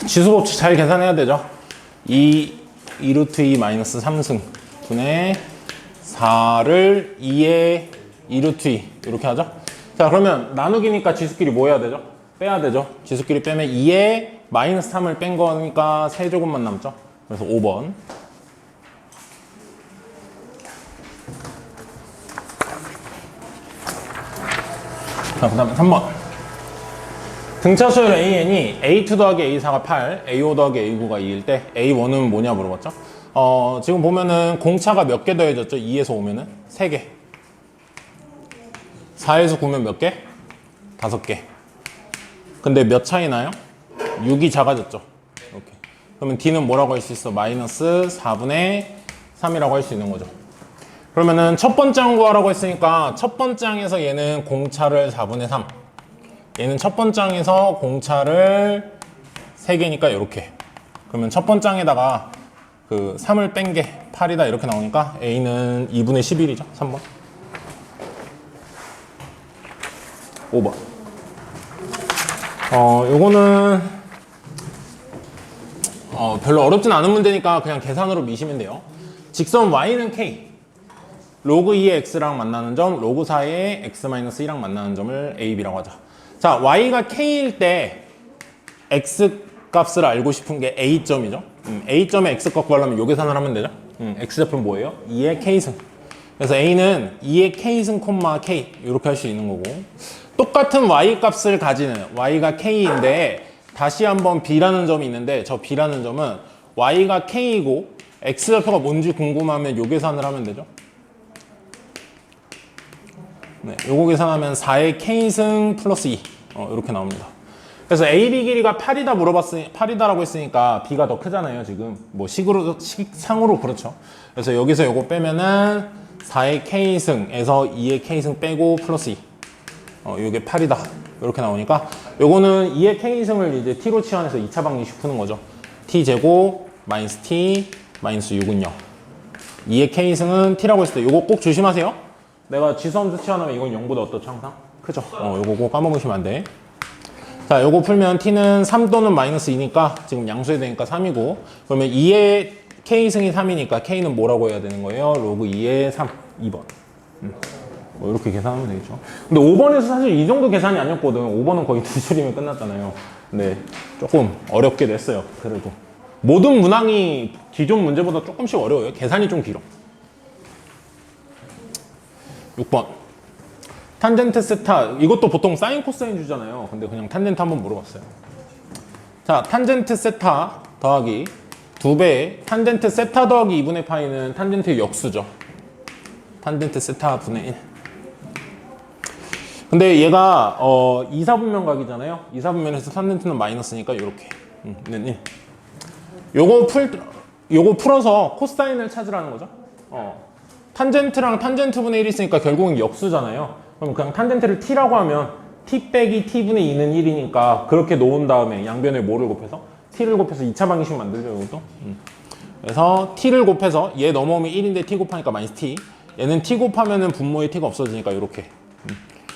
지수법칙 잘 계산해야 되죠. 2루트 2 마이너스 3승 분의 4를 2의 2루트 2 이렇게 하죠. 자, 그러면 나누기니까 지수끼리 뭐 해야 되죠? 빼야 되죠. 지수끼리 빼면 2의 마이너스 3을 뺀 거니까 세제곱만 남죠. 그래서 5번. 자, 그 다음에 3번. 등차 수열 AN이 A2 더하기 A4가 8, A5 더하기 A9가 2일 때 A1은 뭐냐 물어봤죠? 지금 보면은 공차가 몇 개 더해졌죠? 2에서 5면은 3개. 4에서 9면 몇 개? 5개. 근데 몇 차이 나요? 6이 작아졌죠. 이렇게. 그러면 D는 뭐라고 할 수 있어? 마이너스 4분의 3이라고 할 수 있는 거죠. 그러면은 첫 번째 항 구하라고 했으니까 첫 번째 항에서 얘는 공차를 4분의 3. 얘는 첫 번째 항에서 공차를 3개니까 이렇게. 그러면 첫 번째 항에다가 그 3을 뺀 게 8이다 이렇게 나오니까 A는 2분의 11이죠. 3번. 5번. 요거는 별로 어렵진 않은 문제니까 그냥 계산으로 미시면 돼요. 직선 Y는 K. 로그 2의 X랑 만나는 점, 로그 4의 X-1랑 만나는 점을 A, B라고 하죠. 자, Y가 K일 때 X 값을 알고 싶은 게 A점이죠. A점에 X값 구하려면 요 계산을 하면 되죠. X좌표는 뭐예요? 2의 K승. 그래서 A는 2의 K승, K 이렇게 할 수 있는 거고, 똑같은 Y 값을 가지는 Y가 K인데 다시 한번 B라는 점이 있는데 저 B라는 점은 Y가 K이고 X좌표가 뭔지 궁금하면 요 계산을 하면 되죠. 네, 요거 계산하면 4의 K승 플러스 2 이렇게 나옵니다. 그래서 AB 길이가 8이다라고 했으니까 B가 더 크잖아요. 지금 뭐 식상으로 그렇죠. 그래서 여기서 요거 빼면은 4의 K승에서 2의 K승 빼고 플러스 2 요게 8이다 이렇게 나오니까 요거는 2의 K승을 이제 T로 치환해서 2차 방정식 푸는 거죠. T제곱 마이너스 T 마이너스 6은 0. 2의 K승은 T라고 했을 때 요거 꼭 조심하세요. 내가 지수함수 치환하면 이건 0보다 어떻죠? 항상? 크죠? 요거 꼭 까먹으시면 안 돼. 자, 요거 풀면 T는 3 또는 마이너스 2니까 지금 양수해야 되니까 3이고, 그러면 2의 K승이 3이니까 K는 뭐라고 해야 되는 거예요? 로그 2의 3, 2번. 이렇게 계산하면 되겠죠. 근데 5번에서 사실 이 정도 계산이 아니었거든. 5번은 거의 두 줄이면 끝났잖아요. 근데 조금 어렵게 냈어요. 그래도. 모든 문항이 기존 문제보다 조금씩 어려워요. 계산이 좀 길어. 6번. 탄젠트 세타. 이것도 보통 사인 코사인 주잖아요. 근데 그냥 탄젠트 한번 물어봤어요. 자, 탄젠트 세타 더하기 2배의 탄젠트 세타 더하기 2분의 파이는 탄젠트의 역수죠. 탄젠트 세타 분의 1. 근데 얘가 2사분면각이잖아요. 2사분면에서 탄젠트는 마이너스니까 이렇게. 네. 요거 풀어서 코사인을 찾으라는 거죠. 탄젠트랑 탄젠트 분의 1이 있으니까 결국은 역수잖아요. 그럼 그냥 탄젠트를 t라고 하면 t 빼기 t분의 2는 1이니까 그렇게 놓은 다음에 양변에 뭐를 곱해서? t를 곱해서 2차 방정식 만들죠, 이것도. 그래서 t를 곱해서 얘 넘어오면 1인데 t 곱하니까 마이너스 t. 얘는 t 곱하면은 분모의 t가 없어지니까 이렇게.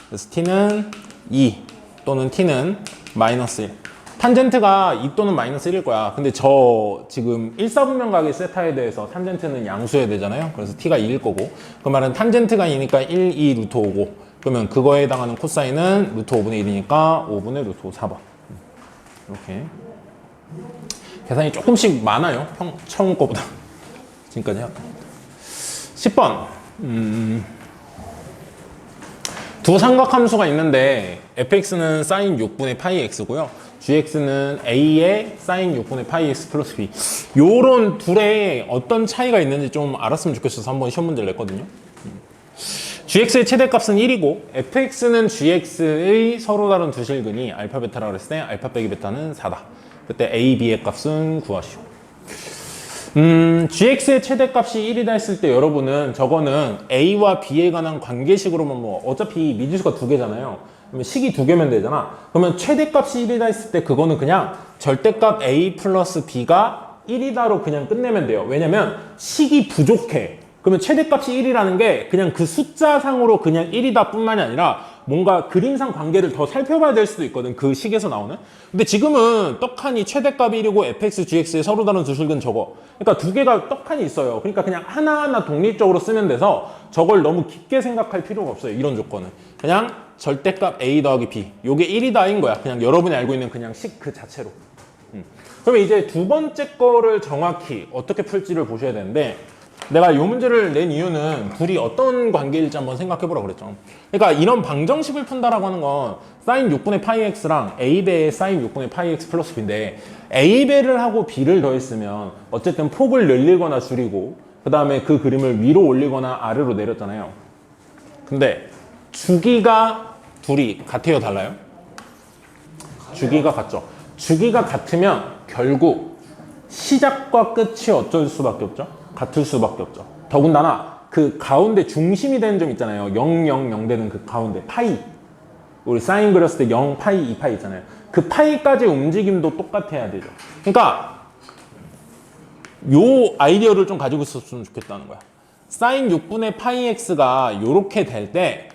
그래서 t는 2 또는 t는 마이너스 1. 탄젠트가 2 또는 마이너스 1일 거야. 근데 저 지금 1사분면각의 세타에 대해서 탄젠트는 양수해야 되잖아요. 그래서 t가 2일 거고, 그 말은 탄젠트가 2니까 1, 2, 루트 5고, 그러면 그거에 해당하는 코사인은 루트 5분의 1이니까 5분의 루트 5, 4번. 이렇게 계산이 조금씩 많아요. 처음 거보다. 지금까지 해왔던 겁니다. 10번. 두 삼각함수가 있는데 fx는 sin 6분의 파이 x고요. gx는 a의 sin 6분의 파이 x 플러스 b. 요런 둘의 어떤 차이가 있는지 좀 알았으면 좋겠어서 한번 시험 문제를 냈거든요. gx의 최대값은 1이고 fx는 gx의 서로 다른 두 실근이 알파 베타라고 했을 때 알파 빼기 베타는 4다. 그때 a, b의 값은 구하시오. gx의 최대값이 1이다 했을 때 여러분은 저거는 a와 b에 관한 관계식으로만 뭐 어차피 미지수가 두 개잖아요. 그러면 식이 두 개면 되잖아. 그러면 최대값이 1이다 했을 때 그거는 그냥 절대값 a 플러스 b가 1이다로 그냥 끝내면 돼요. 왜냐면 식이 부족해. 그러면 최대값이 1이라는 게 그냥 그 숫자상으로 그냥 1이다 뿐만이 아니라 뭔가 그림상 관계를 더 살펴봐야 될 수도 있거든. 그 식에서 나오는. 근데 지금은 떡하니 최대값이 1이고 fx, gx의 서로 다른 두 식은 저거. 그러니까 두 개가 떡하니 있어요. 그러니까 그냥 하나하나 독립적으로 쓰면 돼서 저걸 너무 깊게 생각할 필요가 없어요. 이런 조건은. 그냥 절대값 a 더하기 b. 요게 1이다인 거야. 그냥 여러분이 알고 있는 그냥 식 그 자체로. 그러면 이제 두 번째 거를 정확히 어떻게 풀지를 보셔야 되는데, 내가 이 문제를 낸 이유는 둘이 어떤 관계일지 한번 생각해보라고 그랬죠. 그러니까 이런 방정식을 푼다라고 하는 건 sin 6분의 파이 x랑 a배의 sin 6분의 파이 x 플러스 b인데, a배를 하고 b를 더했으면 어쨌든 폭을 늘리거나 줄이고 그 다음에 그 그림을 위로 올리거나 아래로 내렸잖아요. 근데 주기가 둘이 같아요, 달라요? 주기가 같죠. 주기가 같으면 결국 시작과 끝이 어쩔 수밖에 없죠? 같을 수밖에 없죠. 더군다나 그 가운데 중심이 되는 점 있잖아요. 0, 0, 0 되는 그 가운데 파이. 우리 사인 그렸을 때 0, 파이, 2파이 있잖아요. 그 파이까지 움직임도 똑같아야 되죠. 그러니까 요 아이디어를 좀 가지고 있었으면 좋겠다는 거야. 사인 6분의 파이 x가 요렇게 될 때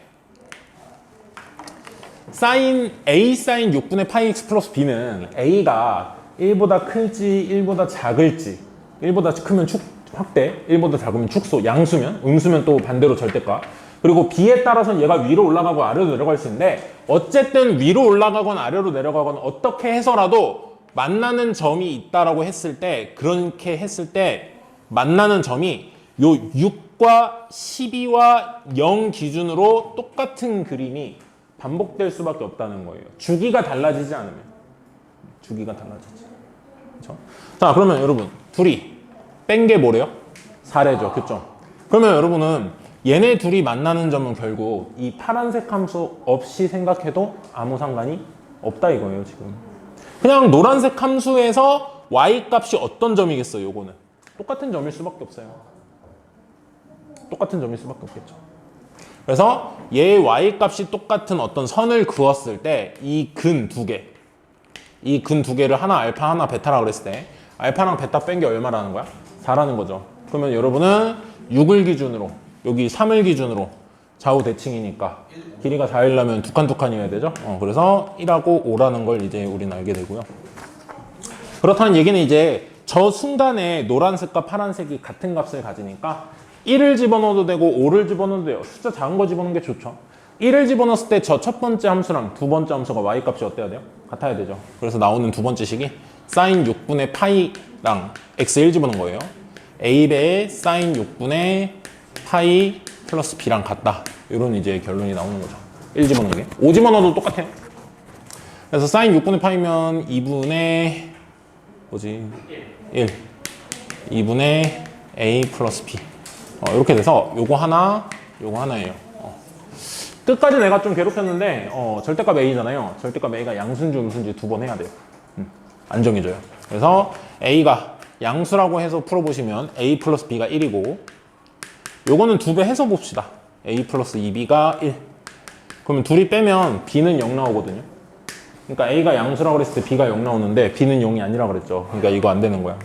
a 사인 6분의 파이 x 플러스 b는 a가 1보다 클지 1보다 작을지, 1보다 크면 확대, 1보다 작으면 축소, 양수면, 음수면 또 반대로 절대값. 그리고 b에 따라서는 얘가 위로 올라가고 아래로 내려갈 수 있는데, 어쨌든 위로 올라가거나 아래로 내려가거나 어떻게 해서라도 만나는 점이 있다라고 했을 때, 그렇게 했을 때 만나는 점이 요 6과 12와 0 기준으로 똑같은 그림이 반복될 수밖에 없다는 거예요. 주기가 달라지지 않으면. 주기가 달라지지. 그렇죠? 자, 그러면 여러분 둘이 뺀 게 뭐래요? 4래죠. 교점. 그러면 여러분은 얘네 둘이 만나는 점은 결국 이 파란색 함수 없이 생각해도 아무 상관이 없다 이거예요, 지금. 그냥 노란색 함수에서 y 값이 어떤 점이겠어요, 요거는? 똑같은 점일 수밖에 없어요. 똑같은 점일 수밖에 없겠죠. 그래서 얘 y 값이 똑같은 어떤 선을 그었을 때 이 근 두 개, 이 근 두 개를 하나 알파 하나 베타라고 그랬을 때 알파랑 베타 뺀 게 얼마라는 거야? 4라는 거죠. 그러면 여러분은 6을 기준으로, 여기 3을 기준으로 좌우 대칭이니까 길이가 4이려면 두 칸 두 칸이어야 되죠. 그래서 1하고 5라는 걸 이제 우리는 알게 되고요. 그렇다는 얘기는 이제 저 순간에 노란색과 파란색이 같은 값을 가지니까 1을 집어넣어도 되고 5를 집어넣어도 돼요. 숫자 작은 거 집어넣는 게 좋죠. 1을 집어넣었을 때 저 첫 번째 함수랑 두 번째 함수가 y 값이 어때야 돼요? 같아야 되죠. 그래서 나오는 두 번째 식이 sin 6분의 파이랑 x1 집어넣은 거예요. a배의 sin 6분의 파이 플러스 b랑 같다. 이런 이제 결론이 나오는 거죠. 1 집어넣는 게. 5 집어넣어도 똑같아요. 그래서 sin 6분의 파이면 2분의 뭐지? 1. 2분의 a 플러스 b. 이렇게 돼서 요거 하나, 요거 하나예요. 끝까지 내가 좀 괴롭혔는데 절대값 a잖아요. 절대값 a가 양수인지 음수인지 두 번 해야 돼요. 안 정해져요. 그래서 a가 양수라고 해서 풀어보시면 a 플러스 b가 1이고, 요거는 두 배 해서 봅시다. a 플러스 2b가 1. 그러면 둘이 빼면 b는 0 나오거든요. 그러니까 a가 양수라고 그랬을 때 b가 0 나오는데 b는 0이 아니라 그랬죠. 그러니까 이거 안 되는 거야.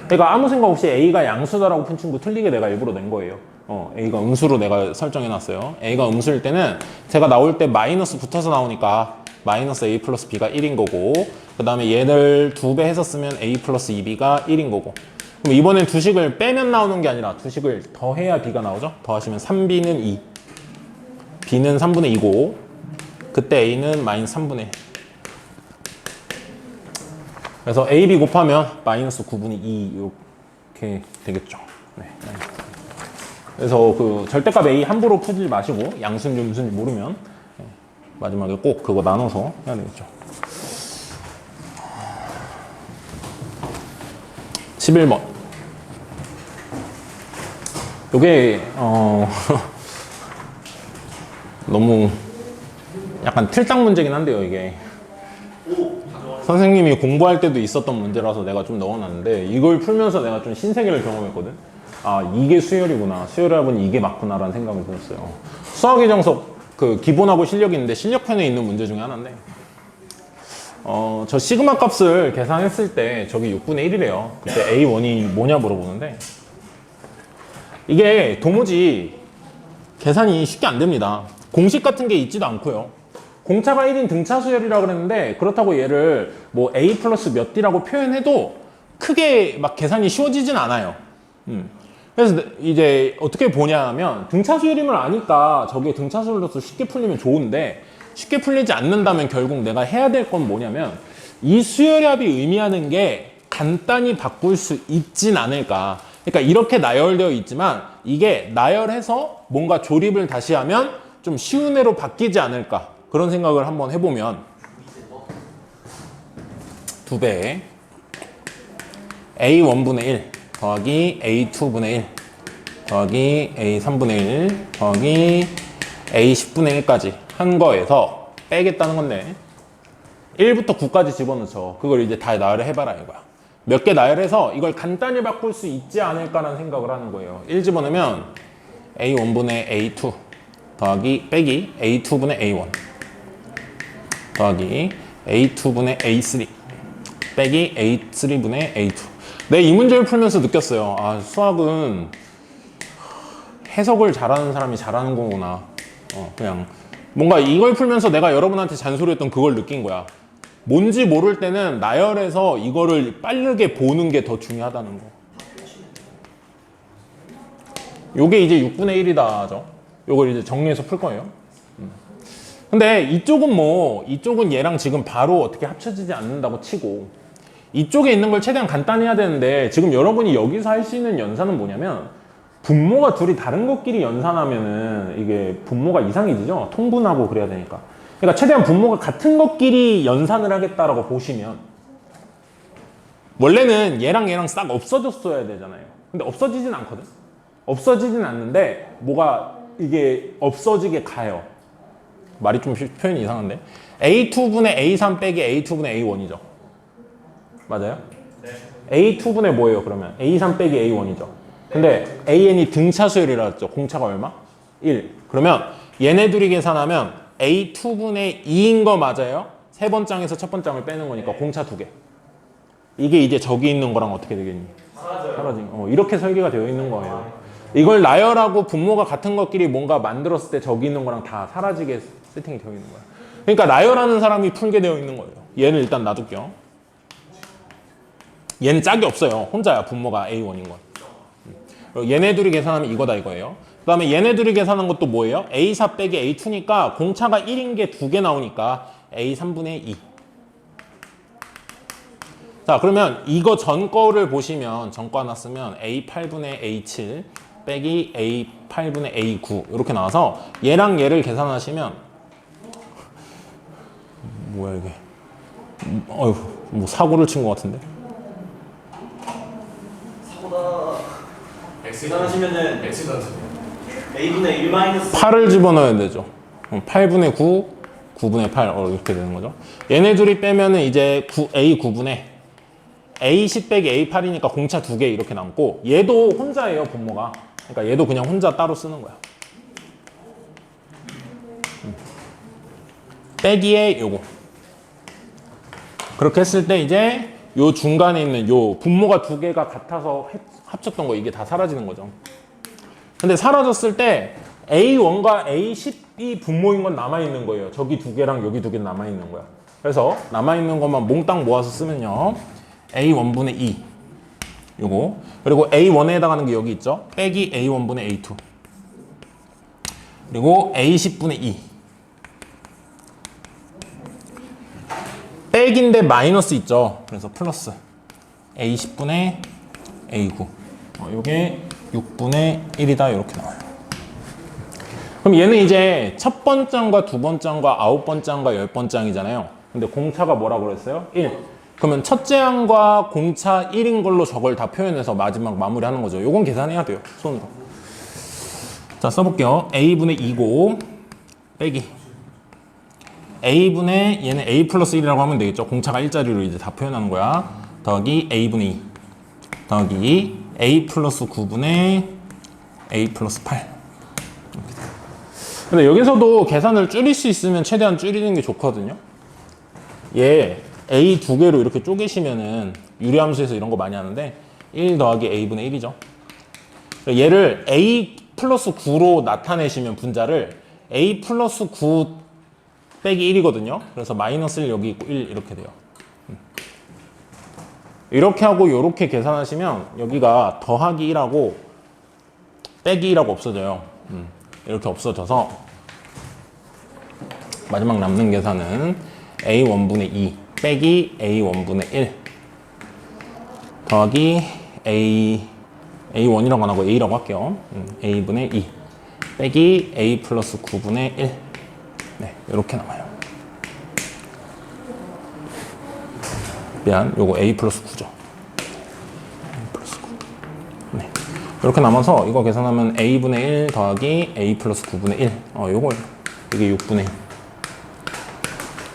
그러니까 아무 생각 없이 a가 양수다라고 푼 친구 틀리게 내가 일부러 낸 거예요. a가 음수로 내가 설정해 놨어요. a가 음수일 때는 제가 나올 때 마이너스 붙어서 나오니까 마이너스 a 플러스 b가 1인 거고, 그 다음에 얘를 두 배 해서 쓰면 a 플러스 2b가 1인 거고, 그럼 이번엔 두 식을 빼면 나오는 게 아니라 두 식을 더해야 b가 나오죠. 더하시면 3b는 2, b는 3분의 2고, 그때 a는 마이너스 3분의 1. 그래서 a, b 곱하면 마이너스 9분의 2 이렇게 되겠죠. 네. 그래서 그 절대값 a 함부로 풀지 마시고 양수인지 음수인지 모르면 마지막에 꼭 그거 나눠서 해야 되겠죠. 11번. 요게 너무 약간 틀딱 문제긴 한데요, 이게. 선생님이 공부할 때도 있었던 문제라서 내가 좀 넣어놨는데, 이걸 풀면서 내가 좀 신세계를 경험했거든. 아, 이게 수열이구나. 수열합은 이게 맞구나라는 생각을 들었어요. 수학의 정석 그 기본하고 실력이 있는데 실력편에 있는 문제 중에 하나인데, 저 시그마 값을 계산했을 때 저기 6분의 1이래요. 그때 A1이 뭐냐 물어보는데, 이게 도무지 계산이 쉽게 안 됩니다. 공식 같은 게 있지도 않고요. 공차가 1인 등차 수열이라고 그랬는데 그렇다고 얘를 뭐 A 플러스 몇 D라고 표현해도 크게 막 계산이 쉬워지진 않아요. 그래서 이제 어떻게 보냐 하면 등차 수열임을 아니까 저게 등차 수열로서 쉽게 풀리면 좋은데 쉽게 풀리지 않는다면 결국 내가 해야 될 건 뭐냐면 이 수열합이 의미하는 게 간단히 바꿀 수 있진 않을까. 그러니까 이렇게 나열되어 있지만 이게 나열해서 뭔가 조립을 다시 하면 좀 쉬운 애로 바뀌지 않을까. 그런 생각을 한번 해보면 2배 A1분의 1 더하기 A2분의 1 더하기 A3분의 1 더하기 A10분의 1까지 한 거에서 빼겠다는 건데 1부터 9까지 집어넣죠. 그걸 이제 다 나열을 해봐라 이거야. 몇 개 나열해서 이걸 간단히 바꿀 수 있지 않을까라는 생각을 하는 거예요. 1 집어넣으면 A1분의 A2 더하기 빼기 A2분의 A1 더하기 A2분의 A3 빼기 A3분의 A2. 내 이 문제를 풀면서 느꼈어요. 아, 수학은 해석을 잘하는 사람이 잘하는 거구나. 그냥 뭔가 이걸 풀면서 내가 여러분한테 잔소리했던 그걸 느낀 거야. 뭔지 모를 때는 나열해서 이거를 빠르게 보는 게 더 중요하다는 거. 요게 이제 6분의 1이다죠. 요걸 이제 정리해서 풀 거예요. 근데 이쪽은 얘랑 지금 바로 어떻게 합쳐지지 않는다고 치고 이쪽에 있는 걸 최대한 간단히 해야 되는데 지금 여러분이 여기서 할 수 있는 연산은 뭐냐면 분모가 둘이 다른 것끼리 연산하면은 이게 분모가 이상해지죠. 통분하고 그래야 되니까. 그러니까 최대한 분모가 같은 것끼리 연산을 하겠다라고 보시면 원래는 얘랑 싹 없어졌어야 되잖아요. 근데 없어지진 않거든. 없어지진 않는데 뭐가 이게 없어지게 가요. 말이 좀 표현이 이상한데 A2분의 A3 빼기 A2분의 A1이죠. 맞아요? 네. A2분의 뭐예요 그러면? A3 빼기 A1이죠. 근데 AN이 등차 수열이라 했죠. 공차가 얼마? 1. 그러면 얘네 둘이 계산하면 A2분의 2인 거 맞아요? 세 번 장에서 첫 번 장을 빼는 거니까 공차 2개. 이게 이제 저기 있는 거랑 어떻게 되겠니? 사라진. 이렇게 설계가 되어 있는 거예요. 이걸 나열하고 분모가 같은 것끼리 뭔가 만들었을 때 저기 있는 거랑 다 사라지게 세팅이 되어 있는 거예요. 그러니까 나열하는 사람이 풀게 되어 있는 거예요. 얘는 일단 놔둘게요. 얘는 짝이 없어요. 혼자야 분모가 A1인 건. 얘네 둘이 계산하면 이거다 이거예요. 그 다음에 얘네 둘이 계산한 것도 뭐예요? A4 빼기 A2니까 공차가 1인 게 2개 나오니까 A3분의 2. 자 그러면 이거 전 거를 보시면 전 거 하나 쓰면 A8분의 A7 빼기 A8분의 A9 이렇게 나와서 얘랑 얘를 계산하시면 뭐야 이게 어휴 뭐 사고를 친 것 같은데 사고다. 계산하시면은 X가 A분의 1 마이너스 8을 집어넣어야 되죠. 8분의 9 9분의 8 이렇게 되는 거죠. 얘네 둘이 빼면은 이제 A9분의 A10 빼기 A8이니까 공차 2개 이렇게 남고 얘도 혼자예요 분모가. 그러니까 얘도 그냥 혼자 따로 쓰는 거야. 빼기에 요거. 그렇게 했을 때 이제 요 중간에 있는 요 분모가 2개가 같아서 합쳤던 거 이게 다 사라지는 거죠. 근데 사라졌을 때 A1과 A10이 분모인 건 남아있는 거예요. 저기 2개랑 여기 2개 남아있는 거야. 그래서 남아있는 것만 몽땅 모아서 쓰면요. A1분의 2 요거 그리고 A1에 해당하는 게 여기 있죠. 빼기 A1분의 A2 그리고 A10분의 2 빼기인데 마이너스 있죠. 그래서 플러스 A10분의 A9 요게 6분의 1이다 이렇게 나와요. 그럼 얘는 이제 첫 번장과 두 번장과 9번장과 10번장이잖아요. 근데 공차가 뭐라고 그랬어요? 1. 그러면 첫째 항과 공차 1인 걸로 저걸 다 표현해서 마지막 마무리하는 거죠. 요건 계산해야 돼요. 손으로. 자 써볼게요. A분의 2고 빼기 A분의 얘는 A 플러스 1이라고 하면 되겠죠. 공차가 1자리로 이제 다 표현하는 거야. 더하기 A분의 2 더하기 A 플러스 9분의 A 플러스 8 근데 여기서도 계산을 줄일 수 있으면 최대한 줄이는 게 좋거든요. 얘 A 2개로 이렇게 쪼개시면은 유리함수에서 이런 거 많이 하는데 1 더하기 A분의 1이죠. 얘를 A 플러스 9로 나타내시면 분자를 A 플러스 9 빼기 1이거든요. 그래서 마이너스 1 여기 있고 1 이렇게 돼요. 이렇게 하고 이렇게 계산하시면 여기가 더하기 1하고 빼기 1하고 없어져요. 이렇게 없어져서 마지막 남는 계산은 a1분의 2 빼기 a1분의 1 더하기 a1이라고 안 하고 a라고 할게요. a분의 2 빼기 a 플러스 9분의 1 네, 이렇게 남아요. 미안, 요거 a 플러스 9죠. a 플러스 9. 네. 이렇게 남아서 이거 계산하면 a분의 1 더하기 a 플러스 9분의 1 요거 이게 6분의 1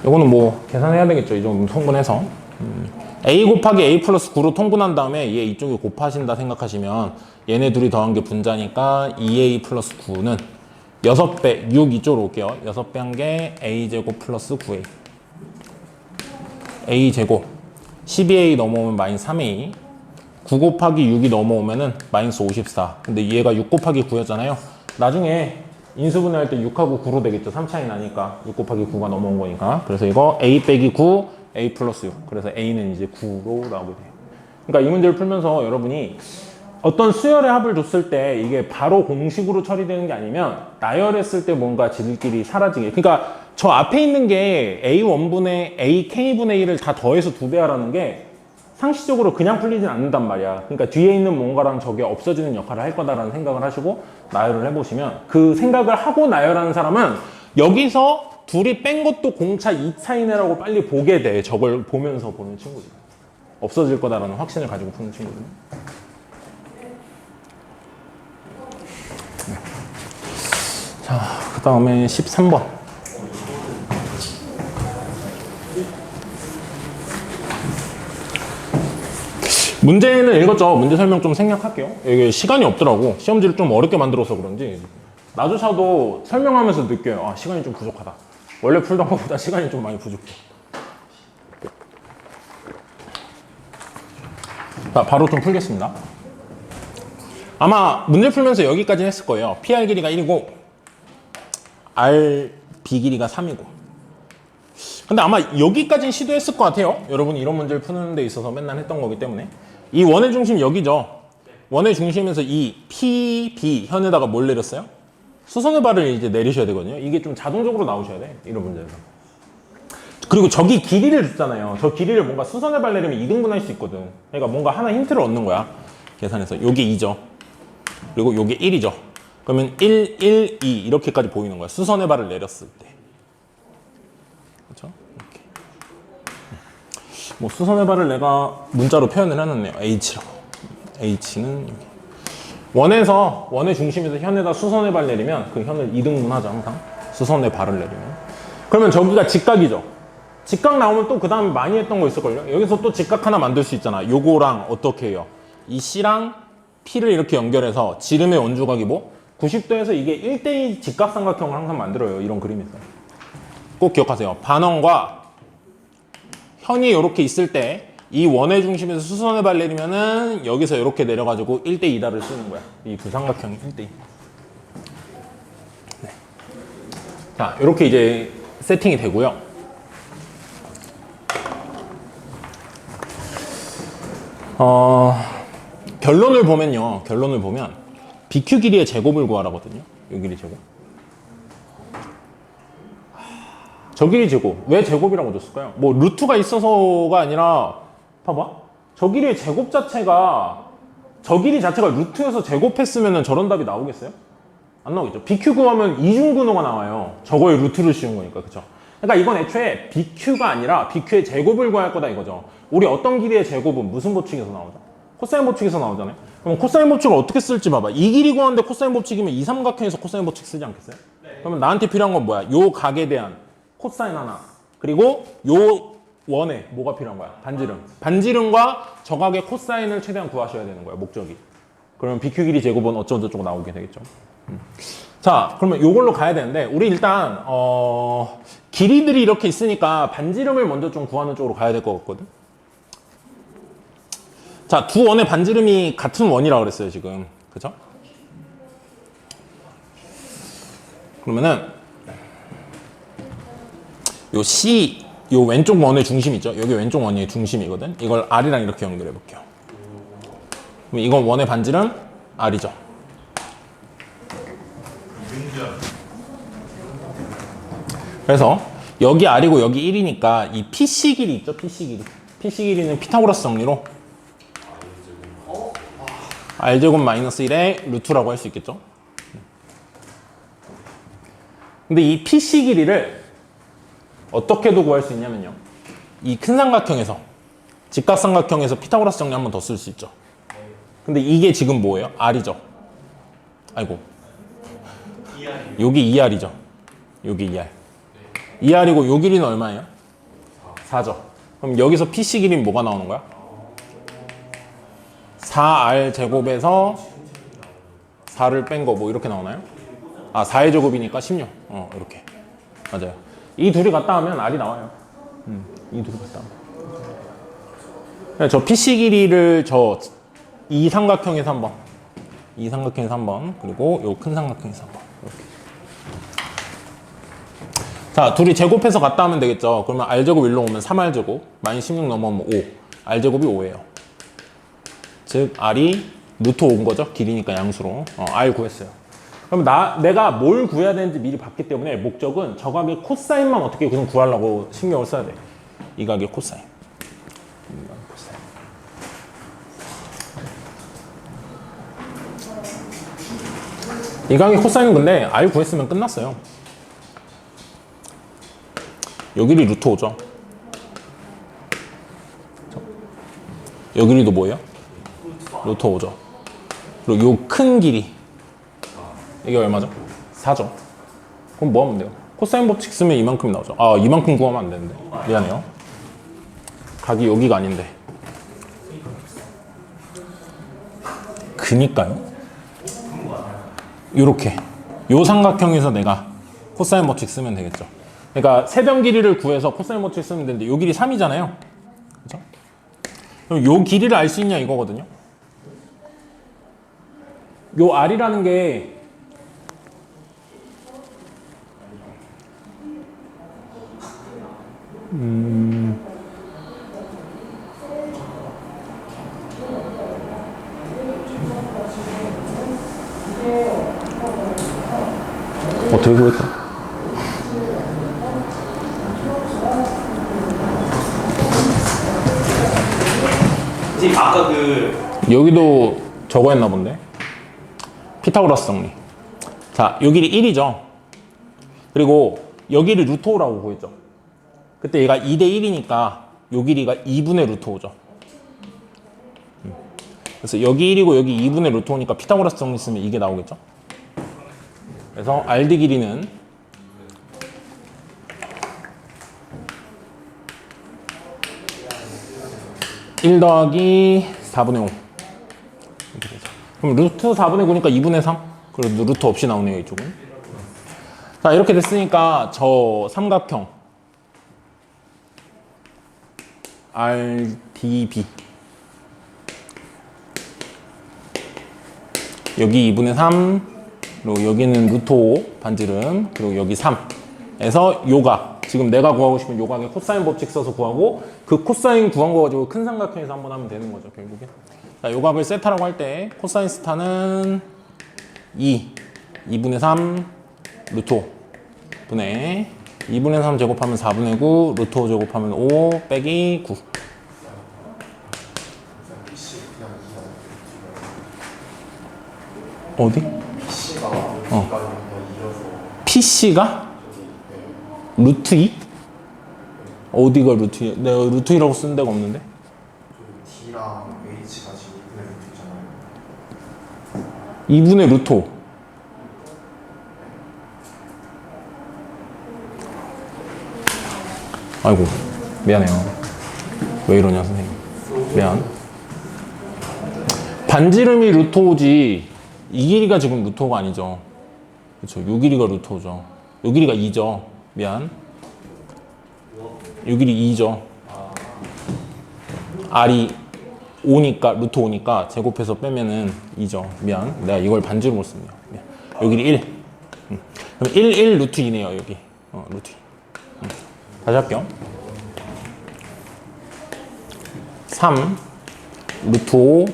요거는 뭐 계산해야 되겠죠. 이 정도 통분해서 a 곱하기 a 플러스 9로 통분한 다음에 얘 이쪽에 곱하신다 생각하시면 얘네 둘이 더한 게 분자니까 2a 플러스 9는 6배 6 이쪽으로 올게요. 6배 한 게 a제곱 플러스 9a a제곱 12a 넘어오면 마이너스 3a 9 곱하기 6이 넘어오면은 마이너스 54 근데 얘가 6 곱하기 9였잖아요. 나중에 인수분해할 때 6하고 9로 되겠죠. 3 차이 나니까 6 곱하기 9가 넘어온 거니까. 그래서 이거 a 빼기 9 a 플러스 6 그래서 a는 이제 9로 나오게 돼요. 그러니까 이 문제를 풀면서 여러분이 어떤 수열의 합을 줬을 때 이게 바로 공식으로 처리되는 게 아니면 나열했을 때 뭔가 지들끼리 사라지게. 그러니까 저 앞에 있는 게 a1분의 ak분의 1을 다 더해서 2배 하라는 게 상식적으로 그냥 풀리진 않는단 말이야. 그러니까 뒤에 있는 뭔가랑 저게 없어지는 역할을 할 거다라는 생각을 하시고 나열을 해보시면 그 생각을 하고 나열하는 사람은 여기서 둘이 뺀 것도 공차 2차이네라고 빨리 보게 돼. 저걸 보면서 보는 친구들. 없어질 거다라는 확신을 가지고 푸는 친구들. 네. 자, 그 다음에 13번. 문제는 읽었죠. 문제 설명 좀 생략할게요. 이게 시간이 없더라고. 시험지를 좀 어렵게 만들어서 그런지 나조차도 설명하면서 느껴요. 아, 시간이 좀 부족하다. 원래 풀던 것보다 시간이 좀 많이 부족해. 자, 바로 좀 풀겠습니다. 아마 문제 풀면서 여기까지 했을 거예요. PR 길이가 1이고 RB 길이가 3이고 근데 아마 여기까지는 시도했을 것 같아요. 여러분이 이런 문제를 푸는 데 있어서 맨날 했던 거기 때문에 이 원의 중심 여기죠. 원의 중심에서 이 PB 현에다가 뭘 내렸어요? 수선의 발을 이제 내리셔야 되거든요. 이게 좀 자동적으로 나오셔야 돼. 이런 문제에서. 그리고 저기 길이를 줬잖아요. 저 길이를 뭔가 수선의 발 내리면 2등분할 수 있거든. 그러니까 뭔가 하나 힌트를 얻는 거야. 계산해서. 요게 2죠. 그리고 요게 1이죠. 그러면 1, 1, 2 이렇게까지 보이는 거야. 수선의 발을 내렸을 때. 그렇죠? 이렇게. 뭐 수선의 발을 내가 문자로 표현을 해놨네요. H라고. H는 여기. 원에서 원의 중심에서 현에다 수선의 발 내리면 그 현을 2등분하죠. 항상. 수선의 발을 내리면. 그러면 저기가 직각이죠. 직각 나오면 또 그 다음에 많이 했던 거 있을걸요? 여기서 또 직각 하나 만들 수 있잖아. 요거랑 어떻게 해요? 이 C랑 P를 이렇게 연결해서 지름의 원주각이 뭐? 90도에서 이게 1대2 직각삼각형을 항상 만들어요. 이런 그림이 있어요. 꼭 기억하세요. 반원과 현이 이렇게 있을 때 이 원의 중심에서 수선의 발 내리면은 여기서 이렇게 내려가지고 1대2다를 쓰는 거야. 이 두 삼각형이 1대2. 네. 자, 이렇게 이제 세팅이 되고요. 결론을 보면요. 결론을 보면 BQ 길이의 제곱을 구하라거든요. 이 길이 제곱. 저 길이 제곱. 왜 제곱이라고 줬을까요? 뭐 루트가 있어서가 아니라 봐봐. 저 길이의 제곱 자체가 저 길이 자체가 루트에서 제곱했으면 저런 답이 나오겠어요? 안 나오겠죠. BQ 구하면 이중근호가 나와요. 저거의 루트를 씌운 거니까. 그쵸? 그러니까 이건 애초에 BQ가 아니라 BQ의 제곱을 구할 거다 이거죠. 우리 어떤 길이의 제곱은 무슨 법칙에서 나오죠? 코사인 법칙에서 나오잖아요. 그럼 코사인 법칙을 어떻게 쓸지 봐봐. 이 길이 구하는데 코사인 법칙이면 이 삼각형에서 코사인 법칙 쓰지 않겠어요? 네. 그러면 나한테 필요한 건 뭐야? 요 각에 대한 코사인 하나 그리고 요 원에 뭐가 필요한 거야? 반지름. 반지름과 저 각의 코사인을 최대한 구하셔야 되는 거야. 목적이. 그러면 BQ 길이 제곱은 어쩌고저쩌고 나오게 되겠죠. 자, 그러면 요걸로 가야 되는데 우리 일단 길이들이 이렇게 있으니까 반지름을 먼저 좀 구하는 쪽으로 가야 될 것 같거든. 자, 두 원의 반지름이 같은 원이라고 그랬어요, 지금. 그죠? 그러면은 요 C, 요 왼쪽 원의 중심 있죠? 여기 왼쪽 원의 중심이거든. 이걸 R이랑 이렇게 연결해 볼게요. 그럼 이건 원의 반지름 R이죠. 그래서 여기 R이고 여기 1이니까 이 PC 길이 있죠? PC 길이. PC 길이는 피타고라스 정리로 R제곱 마이너스 1의 루트라고 할 수 있겠죠? 근데 이 PC 길이를 어떻게도 구할 수 있냐면요. 이 큰 삼각형에서, 직각삼각형에서 피타고라스 정리 한 번 더 쓸 수 있죠. 근데 이게 지금 뭐예요? R이죠. 아이고. 여기 2R이죠. 여기 2R. 2R이고 요 길이는 얼마예요? 4죠. 그럼 여기서 PC 길이는 뭐가 나오는 거야? 4R 제곱에서 4를 뺀 거 뭐 이렇게 나오나요? 아, 4의 제곱이니까 16. 이렇게. 맞아요. 이 둘이 같다 하면 R이 나와요. 이 둘이 같다 하면. 저 PC 길이를 이 삼각형에서 한 번, 이 삼각형에서 한 번, 그리고 요 큰 삼각형에서 한 번. 이렇게. 자, 둘이 제곱해서 같다 하면 되겠죠. 그러면 R제곱 1로 오면 3R제곱, 마이너스 16 넘어오면 5. R제곱이 5예요. 즉, R이 루트 5인 거죠. 길이니까 양수로. R 구했어요. 그럼 내가 뭘 구해야 되는지 미리 봤기 때문에 목적은 저 각의 코사인만 어떻게 그냥 구하려고 신경을 써야 돼. 이 각의 코사인. 이 각의 코사인은 근데 R 구했으면 끝났어요. 요 길이 루트 5죠. 요 길이도 뭐예요? 루트 5죠. 그리고 요 큰 길이 이게 얼마죠? 4죠. 그럼 뭐 하면 돼요? 코사인 법칙 쓰면 이만큼이 나오죠. 아, 이만큼 구하면 안 되는데. 미안해요. 각이 여기가 아닌데. 그니까요. 요렇게. 요 삼각형에서 내가 코사인 법칙 쓰면 되겠죠. 그러니까 세변 길이를 구해서 코사인 법칙 쓰면 되는데 요 길이 3이잖아요. 그죠? 그럼 요 길이를 알 수 있냐 이거거든요. 요 R이라는 게 어떻게 구했다? 지금 아까 여기도 저거 했나 본데? 피타고라스 정리. 자, 요 길이 1이죠. 그리고 여기를 루트 5라고 구했죠. 그때 얘가 2대 1이니까 요 길이가 2분의 루트 5죠. 그래서 여기 1이고 여기 2분의 루트 5니까 피타고라스 정리 쓰면 이게 나오겠죠. 그래서 RD 길이는 1 더하기 4분의 5. 이렇게 되죠. 그럼 루트 4분의 9니까 2분의 3. 그래도 루트 없이 나오네요, 이쪽은. 자, 이렇게 됐으니까 저 삼각형 RDB 여기 2분의 3 그리고 여기는 루트 5 반지름 그리고 여기 3에서 요각 지금 내가 구하고 싶은 요각의 코사인 법칙 써서 구하고 그 코사인 구한 거 가지고 큰 삼각형에서 한번 하면 되는 거죠, 결국에. 자, 요각을 세타라고 할 때 코사인 스타는 2분의 3 루트 5 분의 2분의 3 제곱하면 4분의 9 루트 5 제곱하면 5 빼기 9. 어디? PC가 루트 2? 어디가 루트 2? 내가 루트 2라고 쓰는 데가 없는데? D랑 H가 지금 2분의 루트잖아요. 2분의 루트 5. 아이고, 미안해요. 왜 이러냐, 선생님. 미안. 반지름이 루트 5지, 이 길이가 지금 루트 5가 아니죠. 그쵸, 요 길이가 루트 5죠. 요 길이가 2죠. 미안. 요 길이 2죠. R이 5니까, 루트 5니까 제곱해서 빼면은 2죠. 미안. 내가 이걸 반지름으로 썼네요. 미안. 요 길이 1. 그럼 1 루트 2네요, 여기. 루트 2. 다시 할게요. 3 루트 5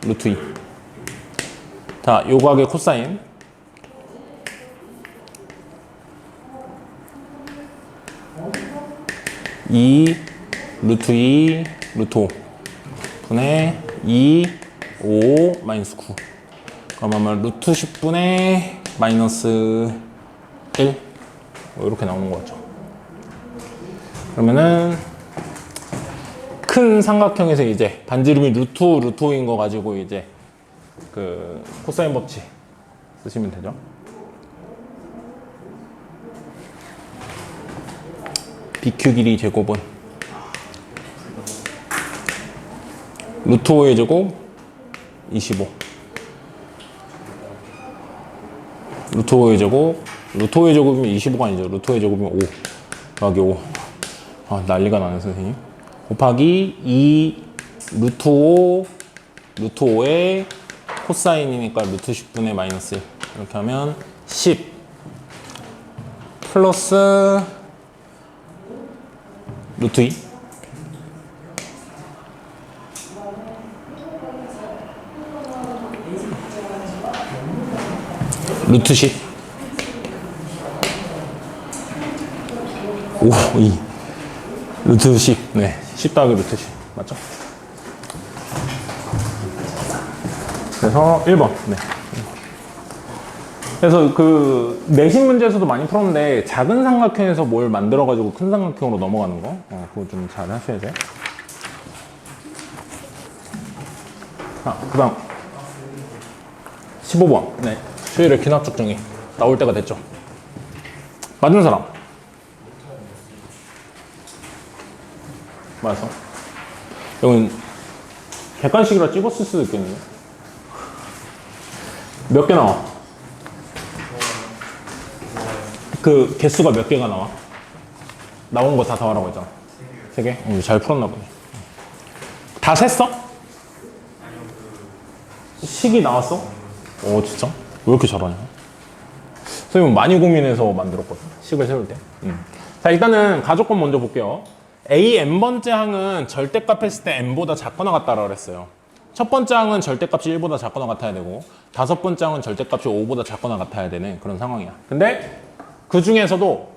루트 2. 자, 요각의 코사인 2 루트 2 루트 5 분의 2 5 마이너스 9. 그러면 루트 10분의 마이너스 1 이렇게 나오는 거 같죠. 그러면은 큰 삼각형에서 이제 반지름이 루트 5인 거 가지고 이제 그 코사인 법칙 쓰시면 되죠. BQ 길이 제곱은 루트 5의 제곱 25 루트 5의 제곱 루트 5의 제곱이면 25가 아니죠. 루트 5의 제곱이면 5 더하기 5. 아, 난리가 나네 선생님. 곱하기 2 루트 5 루트 5의 코사인이니까 루트 10분의 마이너스 1 이렇게 하면 10 플러스 루트 2 루트 10 5 2 루트 10 네, 10 더하기 루트 10 맞죠? 그래서 1번 네. 그래서 그 내신 문제에서도 많이 풀었는데 작은 삼각형에서 뭘 만들어 가지고 큰 삼각형으로 넘어가는 거 그거 좀 잘 하셔야 돼요. 그 다음 15번 네. 수열의 귀납적 정의 나올 때가 됐죠. 맞은 사람 맞았어? 이건 객관식이라 찍었을 수도 있겠는데 몇 개 나와? 그 개수가 몇 개가 나와? 나온 거 다 더하라고 했잖아. 3개? 잘 풀었나 보네. 다 셌어? 식이 나왔어? 오 진짜? 왜 이렇게 잘하냐? 선생님 많이 고민해서 만들었거든. 식을 세울 때. 자 일단은 가족권 먼저 볼게요. A n번째 항은 절대값 했을 때 n보다 작거나 같다라고 그랬어요. 첫 번째 항은 절대값이 1보다 작거나 같아야 되고 다섯 번째 항은 절대값이 5보다 작거나 같아야 되는 그런 상황이야. 근데 그 중에서도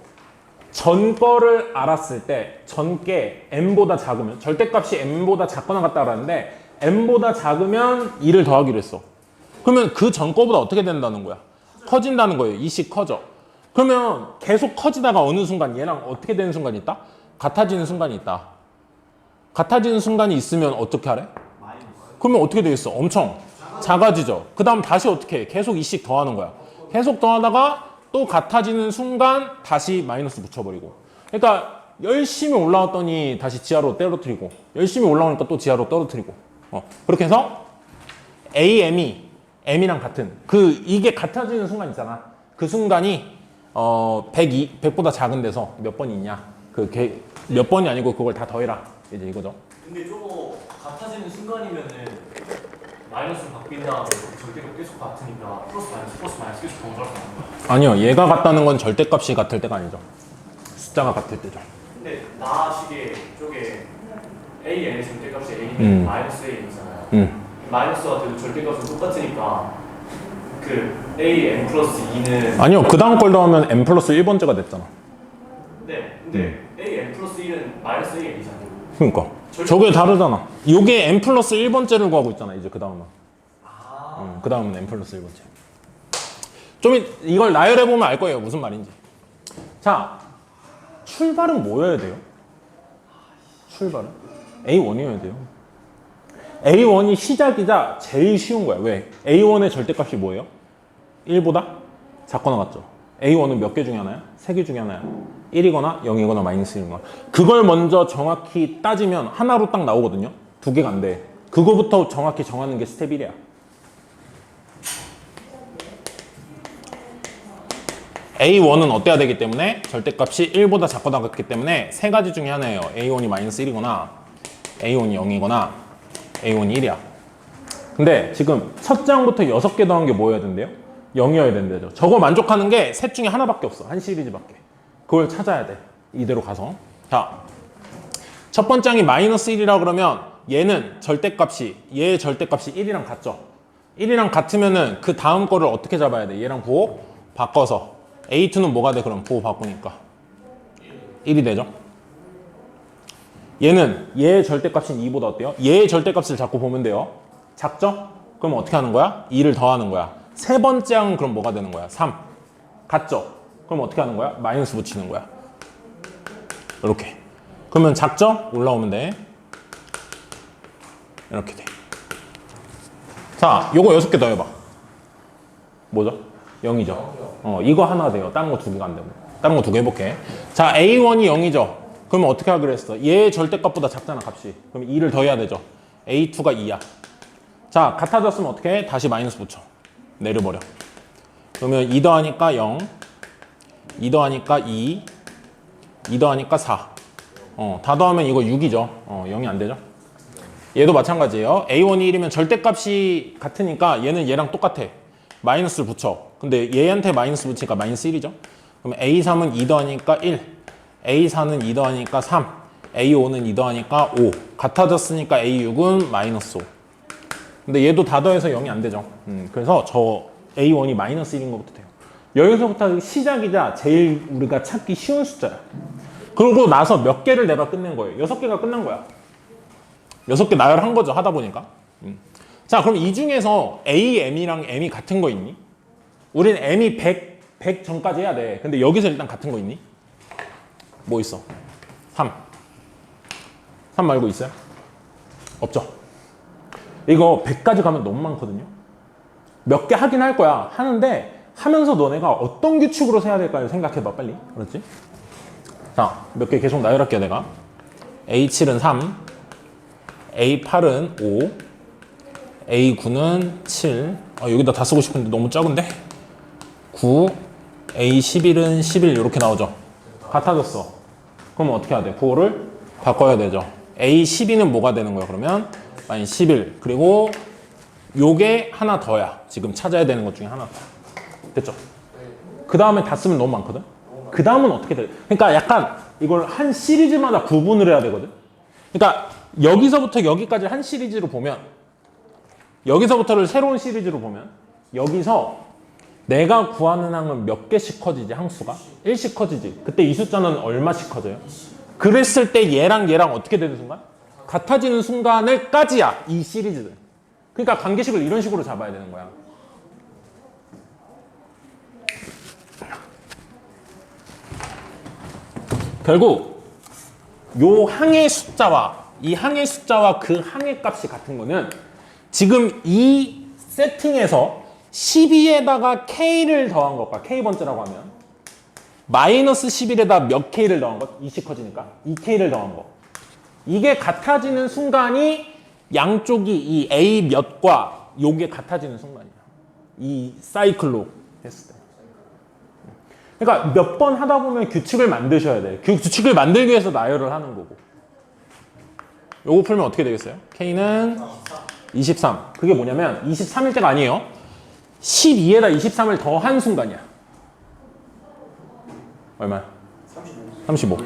전 거를 알았을 때 전께 n보다 작으면 절대값이 n보다 작거나 같다라는데 n보다 작으면 2를 더하기로 했어. 그러면 그 전 거보다 어떻게 된다는 거야? 커진다는 거예요. 이 식 커져. 그러면 계속 커지다가 어느 순간 얘랑 어떻게 되는 순간이 있다? 같아지는 순간이 있다. 같아지는 순간이 있으면 어떻게 하래? 그러면 어떻게 되겠어? 엄청 작아지죠. 그 다음 다시 어떻게 해? 계속 이씩 더하는 거야. 계속 더하다가 또 같아지는 순간 다시 마이너스 붙여버리고. 그러니까 열심히 올라왔더니 다시 지하로 떨어뜨리고 열심히 올라오니까 또 지하로 떨어뜨리고 그렇게 해서 AM이 M이랑 같은 이게 같아지는 순간 있잖아. 그 순간이 100보다 작은 데서 몇 번이 있냐. 몇 번이 아니고 그걸 다 더해라. 이제 이거죠. 근데 저거 같아지는 순간이면은 마이너스 바뀐 다음에 절대값 계속 같으니까 플러스 마이너스 계속 동작을 하는 거야. 아니요. 얘가 같다는 건 절대값이 같을 때가 아니죠. 숫자가 같을 때죠. 근데 나식의 쪽에 AN의 절대값이 A는 마이너스 AN이잖아요. 마이너스와 돼도 절대값은 똑같으니까 그 AN 플러스 2는 아니요. 그 다음 걸 더하면 n 플러스 1번째가 됐잖아. 네, 근데 AN 플러스 1은 마이너스 AN이잖아요. 그러니까 저게 다르잖아. 요게 n 플러스 1번째를 구하고 있잖아. 이제 그 다음은. 그 다음은 n 플러스 1번째. 좀 이걸 나열해보면 알 거예요. 무슨 말인지. 자, 출발은 뭐여야 돼요? 출발은? A1이어야 돼요. A1이 시작이자 제일 쉬운 거야. 왜? A1의 절대값이 뭐예요? 1보다 작거나 같죠? A1은 몇 개 중에 하나야? 3개 중에 하나야. 1이거나 0이거나 마이너스 1이거나. 그걸 먼저 정확히 따지면 하나로 딱 나오거든요. 2개가 안 돼. 그거부터 정확히 정하는 게 스텝 1이야. A1은 어때야 되기 때문에 절대값이 1보다 작거나 같기 때문에 세 가지 중에 하나예요. A1이 마이너스 1이거나 A1이 0이거나 A1이 1이야. 근데 지금 첫 장부터 6개 더한 게 뭐여야 된대요? 0이어야 된대죠. 저거 만족하는 게 셋 중에 하나밖에 없어. 한 시리즈밖에. 그걸 찾아야 돼. 이대로 가서. 자, 첫 번째 항이 마이너스 1이라 그러면 얘는 절대값이, 얘의 절대값이 1이랑 같죠? 1이랑 같으면은 그 다음 거를 어떻게 잡아야 돼? 얘랑 부호 바꿔서. A2는 뭐가 돼? 그럼 부호 바꾸니까 1이 되죠? 얘는 얘의 절대값인 2보다 어때요? 얘의 절대값을 자꾸 보면 돼요. 작죠? 그럼 어떻게 하는 거야? 2를 더하는 거야. 세 번째 항은 그럼 뭐가 되는 거야? 3. 같죠? 그럼 어떻게 하는 거야? 마이너스 붙이는 거야. 이렇게. 그러면 작죠? 올라오면 돼. 이렇게 돼. 자, 요거 6개 더 해봐. 뭐죠? 0이죠? 이거 하나 돼요. 다른 거 2개가 안 되고. 다른 거 2개 해볼게. 자, A1이 0이죠? 그러면 어떻게 하기로 했어? 얘의 절대값보다 작잖아, 값이. 그럼 2를 더해야 되죠? A2가 2야. 자, 같아졌으면 어떻게 해? 다시 마이너스 붙여. 내려버려. 그러면 2 더하니까 0, 2 더하니까 2, 2 더하니까 4. 다 더하면 이거 6이죠. 0이 안 되죠? 얘도 마찬가지예요. A1이 1이면 절대값이 같으니까 얘는 얘랑 똑같아. 마이너스를 붙여. 근데 얘한테 마이너스 붙이니까 마이너스 1이죠? 그럼 A3은 2 더하니까 1, A4는 2 더하니까 3, A5는 2 더하니까 5. 같아졌으니까 A6은 마이너스 5. 근데 얘도 다 더해서 0이 안 되죠. 그래서 저 A1이 마이너스 1인 것부터 돼요. 여기서부터 시작이자 제일 우리가 찾기 쉬운 숫자야. 그러고 나서 몇 개를 내가 끝낸 거예요. 6개가 끝난 거야. 6개 나열한 거죠. 하다 보니까. 자, 그럼 이 중에서 A, M이랑 M이 같은 거 있니? 우린 M이 100 전까지 해야 돼. 근데 여기서 일단 같은 거 있니? 뭐 있어? 3. 3 말고 있어요? 없죠? 이거 100까지 가면 너무 많거든요? 몇 개 하긴 할 거야. 하는데 하면서 너네가 어떤 규칙으로 세야 될까요? 생각해봐, 빨리. 그렇지? 자, 몇 개 계속 나열할게요, 내가. A7은 3, A8은 5, A9는 7. 여기다 다 쓰고 싶은데 너무 적은데? 9, A11은 11 이렇게 나오죠. 같아졌어. 그럼 어떻게 해야 돼? 부호를 바꿔야 되죠. A12는 뭐가 되는 거야, 그러면? 마이너스 11. 그리고 요게 하나 더야. 지금 찾아야 되는 것 중에 하나 더. 됐죠? 그 다음에 다 쓰면 너무 많거든? 그 다음은 어떻게 돼? 그러니까 약간 이걸 한 시리즈마다 구분을 해야 되거든? 그러니까 여기서부터 여기까지 한 시리즈로 보면, 여기서부터를 새로운 시리즈로 보면, 여기서 내가 구하는 항은 몇 개씩 커지지, 항수가? 1씩 커지지. 그때 이 숫자는 얼마씩 커져요? 그랬을 때 얘랑 얘랑 어떻게 되는 순간? 같아지는 순간을 까지야, 이 시리즈는. 그러니까 관계식을 이런 식으로 잡아야 되는 거야. 결국 요 항의 숫자와 이 항의 숫자와 그 항의 값이 같은 거는 지금 이 세팅에서 12에다가 K를 더한 것과 K번째라고 하면 마이너스 11에다 몇 K를 더한 것? 2씩 커지니까 2K를 더한 거. 이게 같아지는 순간이 양쪽이 이 A 몇과 요게 같아지는 순간이야. 이 사이클로 했을 때. 그러니까 몇 번 하다 보면 규칙을 만드셔야 돼. 규칙을 만들기 위해서 나열을 하는 거고. 요거 풀면 어떻게 되겠어요? K는 23. 그게 뭐냐면 23일 때가 아니에요. 12에다 23을 더한 순간이야. 얼마야? 35.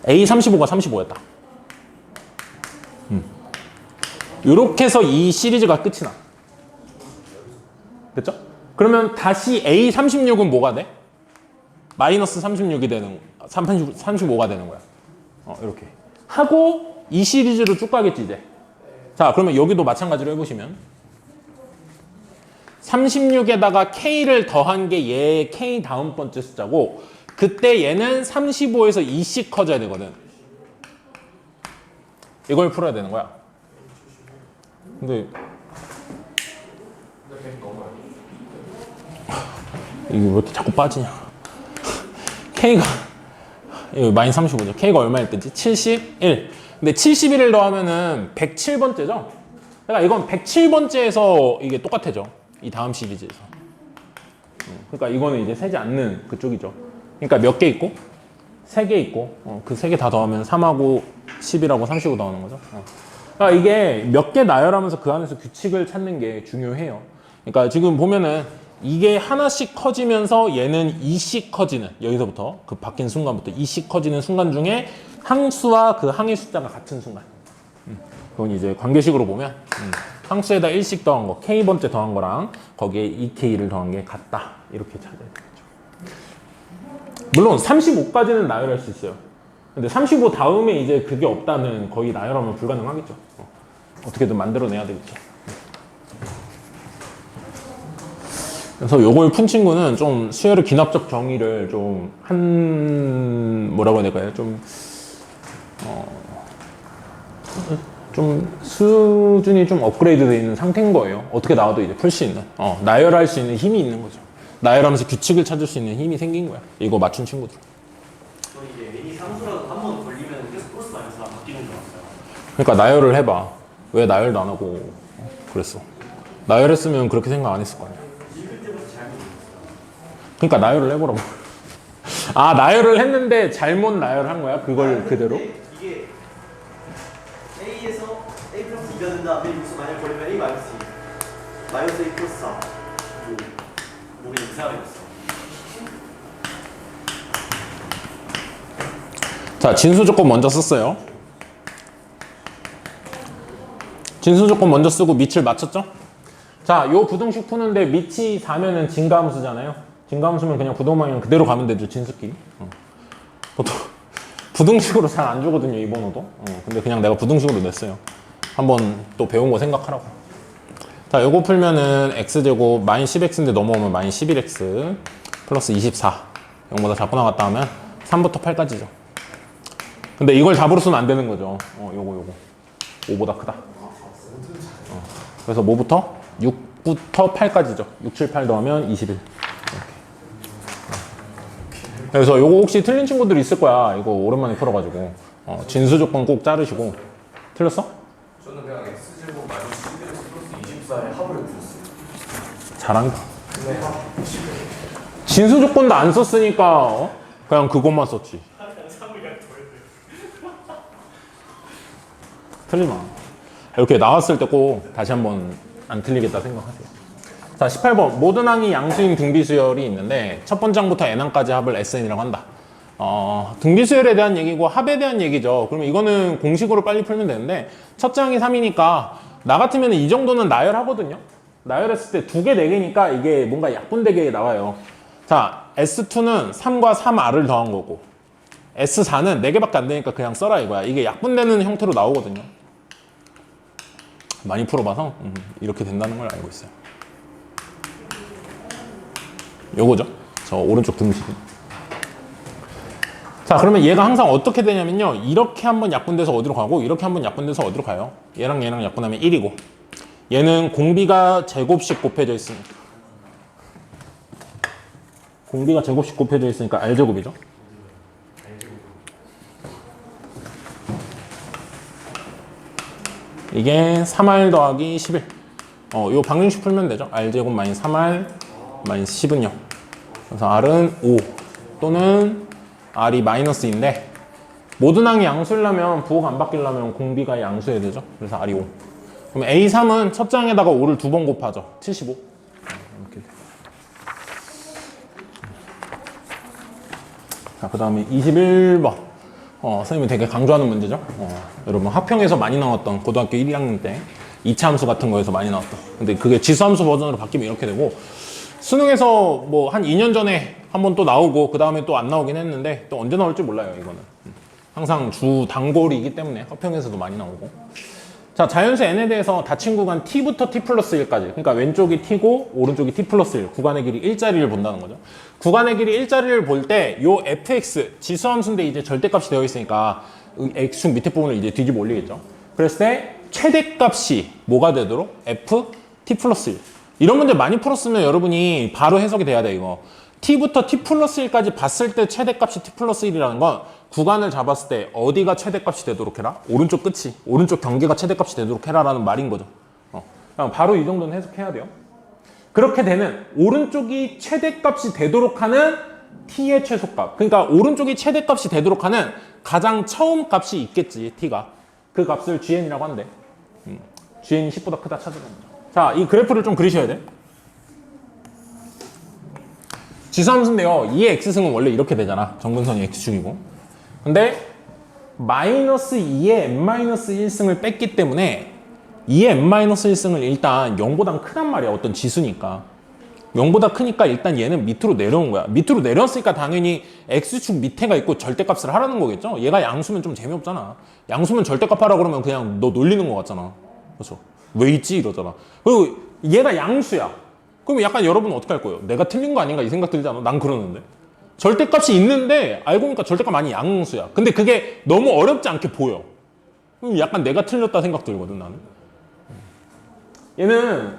A35가 35였다. 요렇게 해서 이 시리즈가 끝이 나. 됐죠? 그러면 다시 A36은 뭐가 돼? 마이너스 36이 되는, 35가 되는 거야. 이렇게. 하고 이 시리즈로 쭉 가겠지, 이제. 자, 그러면 여기도 마찬가지로 해보시면 36에다가 K를 더한 게 얘의 K 다음 번째 숫자고 그때 얘는 35에서 2씩 커져야 되거든. 이걸 풀어야 되는 거야. 근데 이게 왜 이렇게 자꾸 빠지냐? K가 이거 마이너스 35죠. K가 얼마일 때지? 71. 근데 71을 더하면은 107번째죠? 그러니까 이건 107번째에서 이게 똑같아져. 이 다음 시리즈에서. 그러니까 이거는 이제 세지 않는 그쪽이죠. 그러니까 몇 개 있고? 3개 있고, 그 3개 다 더하면 3하고 10이라고 35 더하는 거죠. 그러니까 이게 몇 개 나열하면서 그 안에서 규칙을 찾는 게 중요해요. 그러니까 지금 보면은 이게 하나씩 커지면서 얘는 2씩 커지는, 여기서부터 그 바뀐 순간부터 2씩 커지는 순간 중에 항수와 그 항의 숫자가 같은 순간. 그건 이제 관계식으로 보면 항수에다 1씩 더한 거, k번째 더한 거랑 거기에 2k를 더한 게 같다. 이렇게 찾아야 되겠죠. 물론 35까지는 나열할 수 있어요. 근데 35 다음에 이제 그게 없다는, 거의 나열하면 불가능하겠죠. 어떻게든 만들어내야 되겠죠. 그래서 요걸 푼 친구는 좀 수열의 기납적 정의를 좀 뭐라고 해야 될까요? 좀 수준이 좀 업그레이드 되어 있는 상태인 거예요. 어떻게 나와도 이제 풀 수 있는, 나열할 수 있는 힘이 있는 거죠. 나열하면서 규칙을 찾을 수 있는 힘이 생긴 거야. 이거 맞춘 친구들. 저는 이게 A 상수라도 한 번 걸리면 계속 플러스 마이너스가 바뀌는 줄 알았어요. 그러니까 나열을 해봐. 왜 나열도 안 하고 그랬어? 나열했으면 그렇게 생각 안 했을 거 아니야. 읽을 때부터 잘못 읽었어요. 그러니까 나열을 해보라고. 아, 나열을 했는데 잘못 나열한 거야? 그걸 그대로? 이게 A에서 A 플러스 2가 된 다음에 여기서 만약 걸리면 A 마이너스 2 마이너스 A 플러스 4 우리 이상하게 됐어. 자, 진수 조건 먼저 썼어요. 진수 조건 먼저 쓰고 밑을 맞췄죠? 자, 요 부등식 푸는데 밑이 4면은 진가함수잖아요. 진가함수면 그냥 부동방향 그대로 가면 되죠, 진수끼리. 보통 부등식으로 잘 안 주거든요, 이 번호도. 근데 그냥 내가 부등식으로 냈어요. 한번 또 배운 거 생각하라고. 자, 요거 풀면은 x제곱 마이너스 10x인데 넘어오면 마이너스 11x 플러스 24. 0보다 작고 나갔다 하면 3부터 8까지죠. 근데 이걸 답으로 쓰면 안 되는 거죠. 요거 5보다 크다. 그래서 뭐부터? 6부터 8까지죠. 6, 7, 8 더하면 21. 이렇게. 그래서 요거 혹시 틀린 친구들 있을 거야. 이거 오랜만에 풀어가지고. 진수 조건 꼭 자르시고. 틀렸어? 저는 그냥 x제곱 마이너스 11x 플러스 24의 합을 풀었어요. 잘한다. 진수 조건도 안 썼으니까 그냥 그것만 썼지. 틀리지 마. 이렇게 나왔을 때 꼭 다시 한번 안 틀리겠다 생각하세요. 자, 18번. 모든 항이 양수인 등비수열이 있는데 첫 번째 항부터 n항까지 합을 SN이라고 한다. 등비수열에 대한 얘기고 합에 대한 얘기죠. 그러면 이거는 공식으로 빨리 풀면 되는데 첫째 항이 3이니까 나 같으면 이 정도는 나열하거든요. 나열했을 때 2개, 4개니까 이게 뭔가 약분되게 나와요. 자, S2는 3과 3R을 더한 거고 S4는 4개밖에 안 되니까 그냥 써라 이거야. 이게 약분되는 형태로 나오거든요. 많이 풀어봐서 이렇게 된다는 걸 알고 있어요. 요거죠. 저 오른쪽 등식이. 자, 그러면 얘가 항상 어떻게 되냐면요. 이렇게 한번 약분돼서 어디로 가고 이렇게 한번 약분돼서 어디로 가요. 얘랑 얘랑 약분하면 1이고 얘는 공비가 제곱씩 곱해져 있으니까 공비가 제곱씩 곱해져 있으니까 R제곱이죠. 이게 3R 더하기 11. 요 방정식 풀면 되죠. R제곱 마이너스 3R 마이너스 10은요. 그래서 R은 5 또는 R이 마이너스인데 모든 항이 양수려면 부호가 안 바뀌려면 공비가 양수해야 되죠. 그래서 R이 5. 그럼 A3은 첫 장에다가 5를 2번 곱하죠. 75. 이렇게. 자, 그 다음에 21번. 선생님이 되게 강조하는 문제죠. 여러분 합평에서 많이 나왔던 고등학교 1학년 때 2차 함수 같은 거에서 많이 나왔던. 근데 그게 지수함수 버전으로 바뀌면 이렇게 되고 수능에서 뭐 한 2년 전에 한번 또 나오고 그 다음에 또 안 나오긴 했는데 또 언제 나올지 몰라요. 이거는 항상 주 단골이기 때문에 합평에서도 많이 나오고. 자, 자연수 n에 대해서 닫힌 구간 t부터 t 플러스 1까지. 그러니까 왼쪽이 t고 오른쪽이 t 플러스 1. 구간의 길이 1자리를 본다는 거죠. 구간의 길이 1자리를 볼 때 요 fx 지수함수인데 이제 절대값이 되어 있으니까 x축 밑에 부분을 이제 뒤집어 올리겠죠. 그랬을 때 최대값이 뭐가 되도록 f t 플러스 1. 이런 문제 많이 풀었으면 여러분이 바로 해석이 돼야 돼. 이거 t부터 t 플러스 1까지 봤을 때 최대값이 t 플러스 1이라는 건 구간을 잡았을 때 어디가 최대값이 되도록 해라? 오른쪽 끝이, 오른쪽 경계가 최대값이 되도록 해라라는 말인 거죠. 그냥 바로 이 정도는 해석해야 돼요. 그렇게 되는 오른쪽이 최대값이 되도록 하는 t의 최소값. 그러니까 오른쪽이 최대값이 되도록 하는 가장 처음 값이 있겠지, t가. 그 값을 gn이라고 한대. gn이 10보다 크다 찾아보는 거죠. 자, 이 그래프를 좀 그리셔야 돼. 지수함수인데요. 2의 x승은 원래 이렇게 되잖아. 정근선이 x축이고. 근데 마이너스 2의 n-1승을 뺐기 때문에 2의 n-1승을 일단 0보다 크단 말이야. 어떤 지수니까. 0보다 크니까 일단 얘는 밑으로 내려온 거야. 밑으로 내려왔으니까 당연히 x축 밑에가 있고 절대값을 하라는 거겠죠? 얘가 양수면 좀 재미없잖아. 양수면 절대값 하라 그러면 그냥 너 놀리는 거 같잖아. 그렇죠? 왜 있지? 이러잖아. 그리고 얘가 양수야. 그럼 약간 여러분은 어떻게 할 거예요? 내가 틀린 거 아닌가 이 생각 들지 않아? 난 그러는데. 절대값이 있는데 알고 보니까 절대값 아니 양수야. 근데 그게 너무 어렵지 않게 보여. 그럼 약간 내가 틀렸다 생각 들거든 나는. 얘는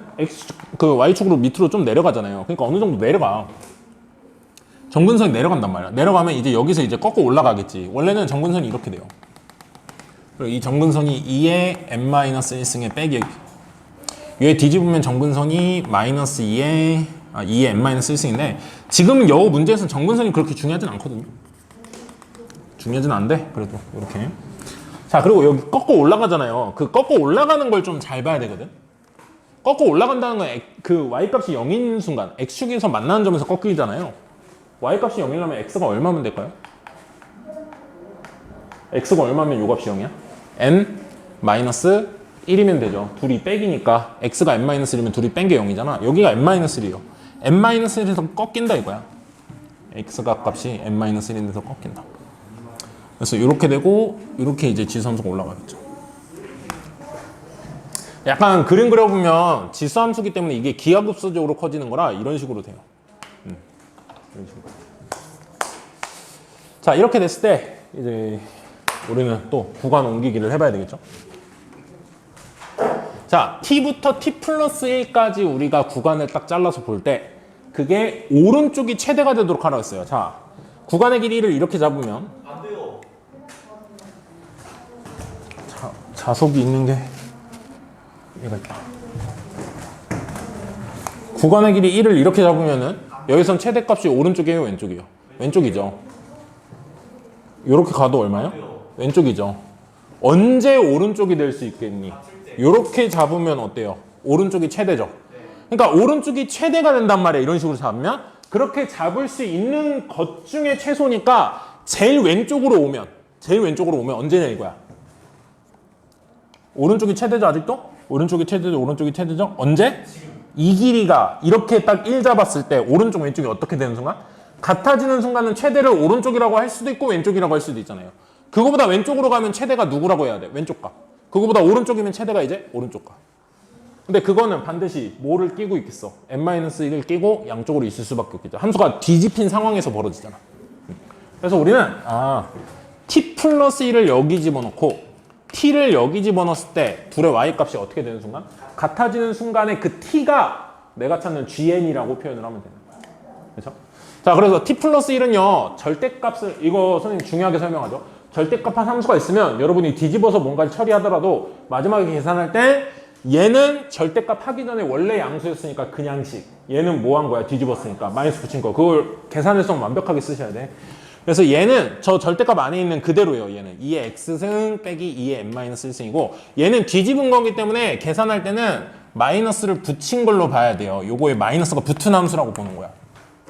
y축으로 밑으로 좀 내려가잖아요. 그러니까 어느 정도 내려가. 정근선이 내려간단 말이야. 내려가면 이제 여기서 이제 꺾어 올라가겠지. 원래는 정근선이 이렇게 돼요. 그리고 이 정근선이 2의 n-1승의 빼기. 얘 뒤집으면 정근선이 마이너스 2의 n-1승인데 지금은 여우 문제에서는 정근선이 그렇게 중요하진 않거든요. 중요하진 않은데 그래도 이렇게. 자, 그리고 여기 꺾어 올라가잖아요. 그 꺾어 올라가는 걸 좀 잘 봐야 되거든. 꺾어 올라간다는 건 그 y값이 0인 순간 x축에서 만나는 점에서 꺾이잖아요. y값이 0이려면 x가 얼마면 될까요? x가 얼마면 요 값이 0이야? n-1이면 되죠. 둘이 빼기니까 x가 n-1이면 둘이 뺀 게 0이잖아. 여기가 n-1이에요. n-1에서 꺾인다 이거야. x가 값이 n-1인데서 꺾인다. 그래서 이렇게 되고 이렇게 이제 지수함수가 올라가겠죠. 약간 그림 그려보면 지수함수기 때문에 이게 기하급수적으로 커지는 거라 이런 식으로 돼요. 이런 식으로. 자, 이렇게 됐을 때 이제 우리는 또 구간 옮기기를 해봐야 되겠죠. 자, t부터 t 플러스 1까지 우리가 구간을 딱 잘라서 볼 때 그게 오른쪽이 최대가 되도록 하라고 했어요. 자, 구간의 길이를 이렇게 잡으면 안 돼요. 자석이 있는 게 얘가 있다. 구간의 길이 1을 이렇게 잡으면은 여기선 최대값이 오른쪽이에요, 왼쪽이에요? 왼쪽이죠. 이렇게 가도 얼마요? 왼쪽이죠. 언제 오른쪽이 될 수 있겠니? 이렇게 잡으면 어때요? 오른쪽이 최대죠. 그러니까 오른쪽이 최대가 된단 말이에요. 이런 식으로 잡으면 그렇게 잡을 수 있는 것 중에 최소니까 제일 왼쪽으로 오면 언제냐 이거야. 오른쪽이 최대죠 아직도? 오른쪽이 최대죠. 오른쪽이 최대죠. 언제? 이 길이가 이렇게 딱 1 잡았을 때 오른쪽 왼쪽이 어떻게 되는 순간? 같아지는 순간은 최대를 오른쪽이라고 할 수도 있고 왼쪽이라고 할 수도 있잖아요. 그거보다 왼쪽으로 가면 최대가 누구라고 해야 돼? 왼쪽 값. 그거보다 오른쪽이면 최대가 이제 오른쪽 값. 근데 그거는 반드시 뭐를 끼고 있겠어? n-1을 끼고 양쪽으로 있을 수밖에 없겠죠. 함수가 뒤집힌 상황에서 벌어지잖아. 그래서 우리는 t 플러스 1을 여기 집어넣고 t를 여기 집어넣었을 때 둘의 y값이 어떻게 되는 순간? 같아지는 순간에 그 t가 내가 찾는 gn이라고 표현을 하면 되는 거야. 그렇죠? 자, 그래서 t 플러스 1은요 절대값을 이거 선생님 중요하게 설명하죠. 절대값 한 함수가 있으면 여러분이 뒤집어서 뭔가를 처리하더라도 마지막에 계산할 때 얘는 절대값 하기 전에 원래 양수였으니까 그냥식. 얘는 뭐 한 거야? 뒤집었으니까 마이너스 붙인 거. 그걸 계산해서 완벽하게 쓰셔야 돼. 그래서 얘는 저 절대값 안에 있는 그대로예요. 얘는 2의 x승 빼기 2의 n-1승이고 얘는 뒤집은 거기 때문에 계산할 때는 마이너스를 붙인 걸로 봐야 돼요. 요거에 마이너스가 붙은 함수라고 보는 거야.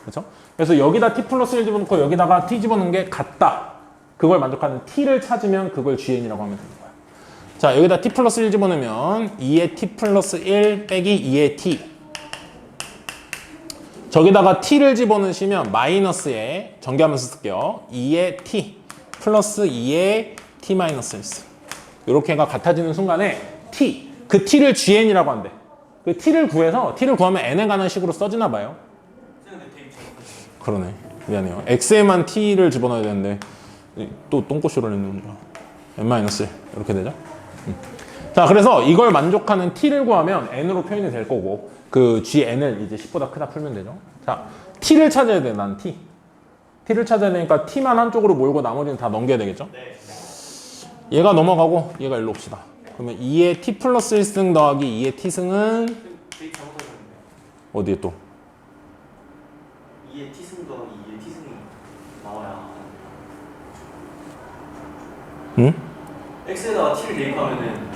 그렇죠? 그래서 여기다 t 플러스 1 집어넣고 여기다가 t 집어넣은 게 같다. 그걸 만족하는 t를 찾으면 그걸 gn이라고 하면 되는 거야. 자, 여기다 t 플러스 1 집어넣으면 2의 t 플러스 1 빼기 2의 t. 저기다가 t를 집어넣으시면 마이너스에 전개하면서 쓸게요. 2의 t 플러스 2의 t 마이너스 1. 이렇게가 같아지는 순간에 t, 그 t를 gn이라고 한대. 그 t를 구해서 t를 구하면 n에 관한 식으로 써지나 봐요. 그러네. 미안해요. x에만 t를 집어넣어야 되는데 또 똥꼬쇼를 했는 거야. n-1 이렇게 되죠. 자, 그래서 이걸 만족하는 t를 구하면 n으로 표현이 될 거고 그 gn을 이제 10보다 크다 풀면 되죠. 자, t를 찾아야 돼. 난 t를 찾아야 되니까 t만 한쪽으로 몰고 나머지는 다 넘겨야 되겠죠. 네. 얘가 넘어가고 얘가 일로 옵시다. 그러면 2의 t 플러스 1승 더하기 2의 t승은 되게 잘못하셨는데. 어디에 또? 2의 t승 더하기 2의 t승이 나와야. 응? x에다가 t를 대입하면은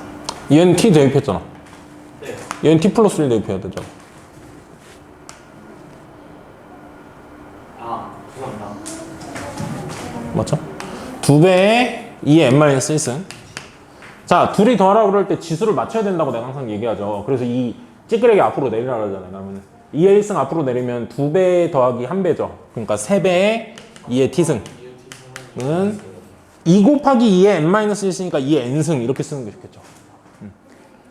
얘는 t 대입했잖아. 네. 얘는 t 플러스 1 대입해야 되죠. 맞죠? 2배의 2의 n-1승. 자, 둘이 더하라고 그럴 때 지수를 맞춰야 된다고 내가 항상 얘기하죠. 그래서 이 찌끄레기 앞으로 내리라 그러잖아요. 그러면 2의 1승 앞으로 내리면 2배 더하기 1배죠. 그러니까 3배의 2의 t승은 2 곱하기 2의 n-1승이니까 2의 n승 이렇게 쓰는 게 좋겠죠.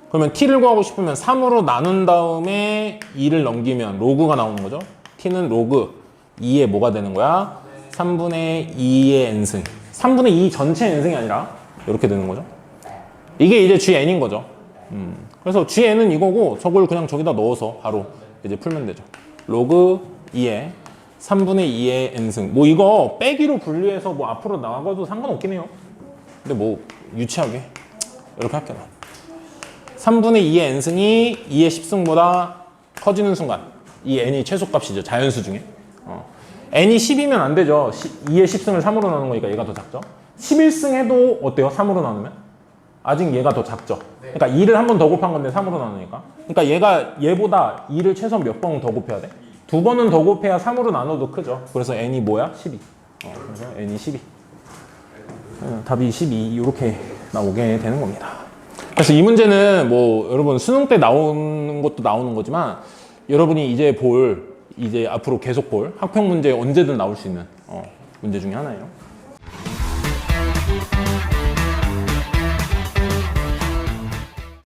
그러면 t를 구하고 싶으면 3으로 나눈 다음에 2를 넘기면 로그가 나오는 거죠. t는 로그 2의 뭐가 되는 거야? 3분의 2의 n승. 3분의 2 전체 n승이 아니라 이렇게 되는 거죠. 이게 이제 gn인 거죠. 그래서 gn은 이거고 저걸 그냥 저기다 넣어서 바로 이제 풀면 되죠. 로그 2의 3분의 2의 n승. 뭐 이거 빼기로 분리해서 뭐 앞으로 나가도 상관없긴 해요. 근데 뭐 유치하게 이렇게 할게요. 3분의 2의 n승이 2의 10승보다 커지는 순간 이 n이 최소값이죠. 자연수 중에. n이 10이면 안 되죠. 2의 10승을 3으로 나누는 거니까 얘가 더 작죠. 11승 해도 어때요? 3으로 나누면? 아직 얘가 더 작죠. 그러니까 2를 한 번 더 곱한 건데 3으로 나누니까. 그러니까 얘가 얘보다 2를 최소 몇 번 더 곱해야 돼? 2번은 더 곱해야 3으로 나눠도 크죠. 그래서 n이 뭐야? 12. 그래서 n이 12. 답이 12 이렇게 나오게 되는 겁니다. 그래서 이 문제는 뭐 여러분 수능 때 나오는 것도 나오는 거지만 여러분이 이제 앞으로 계속 볼 학평 문제 언제든 나올 수 있는 문제 중에 하나예요.